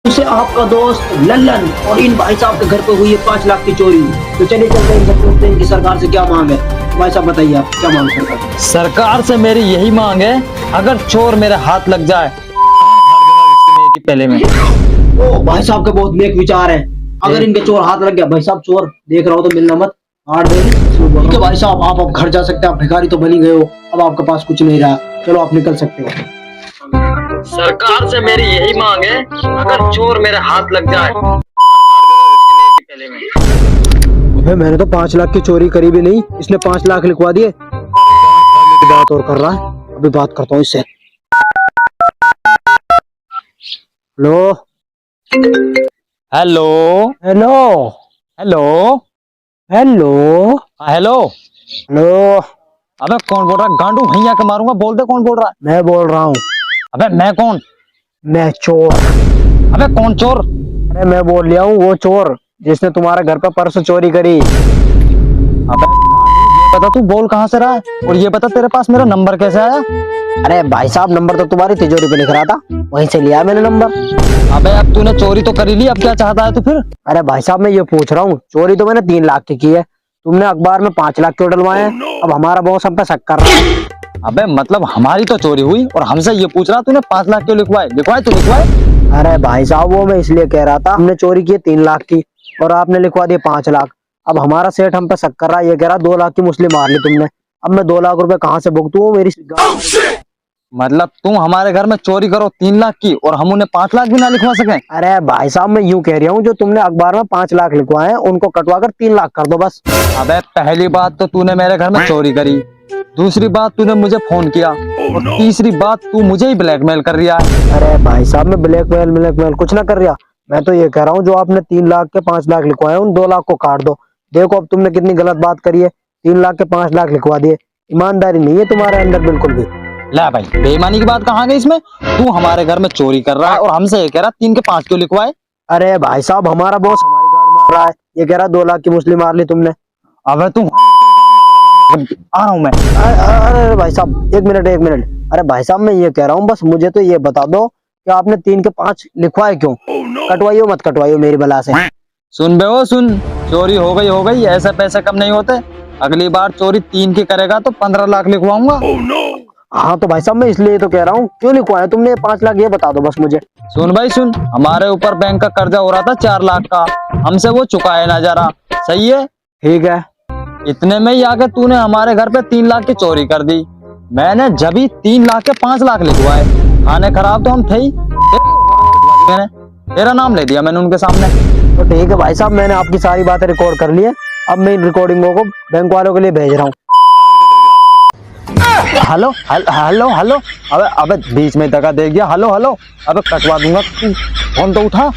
उसे आपका दोस्त लल्लन और इन भाई साहब के घर पे हुई है 5 लाख की चोरी। तो चलिए चलते हैं, इनसे पूछते हैं इनकी सरकार से क्या मांग है। भाई साहब बताइए आप क्या मांग सरकार। सरकार से मेरी यही मांग है, अगर चोर मेरे हाथ लग जाए पहले में। ओ भाई साहब के बहुत नेक विचार है। अगर इनके चोर हाथ लग गया, भाई साहब चोर देख रहा हो तो मिलना मत, हार देंगे। भाई साहब आप अब घर जा सकते हैं, आप भिखारी तो बनी गए हो, अब आपके पास कुछ नहीं रहा, चलो आप निकल सकते हो। सरकार से मेरी यही मांग है, अगर चोर मेरे हाथ लग जाए पहले में। अबे मैंने तो 5 लाख की चोरी करी भी नहीं, इसने 5 लाख लिखवा दिए। बात और कर रहा है, अभी बात करता हूँ इससे। Hello hello hello hello hello hello hello. अबे कौन बोल रहा है? गांडू भैया के मारूंगा, बोल दे कौन बोल रहा है। मैं बोल रहा हूँ। अबे मैं कौन? मैं चोर। अबे कौन चोर? अरे मैं बोल लिया हूँ, वो चोर जिसने तुम्हारे घर पे परसों चोरी करी। अबे ये बता तू बोल कहाँ से रहा है, और ये बता तेरे पास मेरा नंबर कैसे आया? अरे भाई साहब नंबर तो तुम्हारी तिजोरी पे लिख रहा था, वहीं से लिया मैंने नंबर। अबे अब तूने चोरी तो करी ली, अब क्या चाहता है तू फिर? अरे भाई साहब मैं ये पूछ रहा हूँ, चोरी तो मैंने 3 लाख की है, तुमने अखबार में 5 लाख क्यों डलवाए हैं? अब हमारा बॉस हम पे शक कर रहा है। अबे मतलब हमारी तो चोरी हुई और हमसे ये पूछ रहा तूने 5 लाख क्यों लिखवाए? लिखवाए तो लिखवाए। अरे भाई साहब वो मैं इसलिए कह रहा था, हमने चोरी की 3 लाख की और आपने लिखवा दिए 5 लाख। अब हमारा सेठ हम पे शक कर रहा है, ये कह रहा 2 लाख की मुस्लिम मार ली तुमने। अब मैं 2 लाख रुपए कहाँ से भुगतूं? मेरी मतलब तुम हमारे घर में चोरी करो 3 लाख की और हम उन्हें 5 लाख भी ना लिखवा सकें? अरे भाई साहब मैं यूं कह रहा हूँ, जो तुमने अखबार में 5 लाख लिखवाए हैं उनको कटवा कर 3 लाख कर दो बस। अबे पहली बात तो तूने मेरे घर में चोरी करी, दूसरी बात तूने मुझे फोन किया, और तीसरी बात तू मुझे ही ब्लैकमेल कर रहा है। अरे भाई साहब मैं ब्लैकमेल कुछ ना कर रहा, मैं तो ये कह रहा हूँ जो आपने 3 लाख के 5 लाख लिखवाए उन 2 लाख को काट दो। देखो अब तुमने कितनी गलत बात करी है, 3 लाख के 5 लाख लिखवा दिए। ईमानदारी नहीं है तुम्हारे अंदर बिल्कुल भी। ला भाई बेईमानी की बात कहाँ गई इसमें? तू हमारे घर में चोरी कर रहा है और हमसे ये कह रहा 3 के 5 क्यों लिखवाए? अरे भाई साहब हमारा बॉस हमारी गाड़ मार रहा है, ये कह रहा 2 लाख की मुस्लिम मार ली तुमने। अबे तू आ रहा हूँ मैं। अरे भाई साहब एक मिनट। अरे भाई साहब मैं ये कह रहा हूँ, बस मुझे तो ये बता दो कि आपने 3 के 5 लिखवाए क्यों? कटवाइयो मत कटवाइयो मेरी बला से। सुन बे ओ सुन, चोरी हो गई, ऐसे पैसे कम नहीं होते। अगली बार चोरी 3 की करेगा तो 15 लाख लिखवाऊंगा। हाँ तो भाई साहब मैं इसलिए तो कह रहा हूँ, क्यों लिखवाए तुमने 5 लाख ये बता दो बस मुझे। सुन भाई सुन, हमारे ऊपर बैंक का कर्जा हो रहा था 4 लाख का, हमसे वो चुकाया ना जा रहा। सही है? ठीक है। इतने में ही आके तूने हमारे घर पे 3 लाख की चोरी कर दी। मैंने जब ही 3 लाख के 5 लाख लिखवाए, खाने खराब तो हम थे ही, मैंने तेरा नाम ले दिया मैंने उनके सामने। तो ठीक है भाई साहब, मैंने आपकी सारी बातें रिकॉर्ड कर ली है, अब मैं इन रिकॉर्डिंगों को बैंक वालों के लिए भेज रहा हूँ। हेलो हेलो हेलो, अबे बीच में दगा दे गया। हेलो हेलो, अबे कटवा दूंगा, तू फोन तो उठा।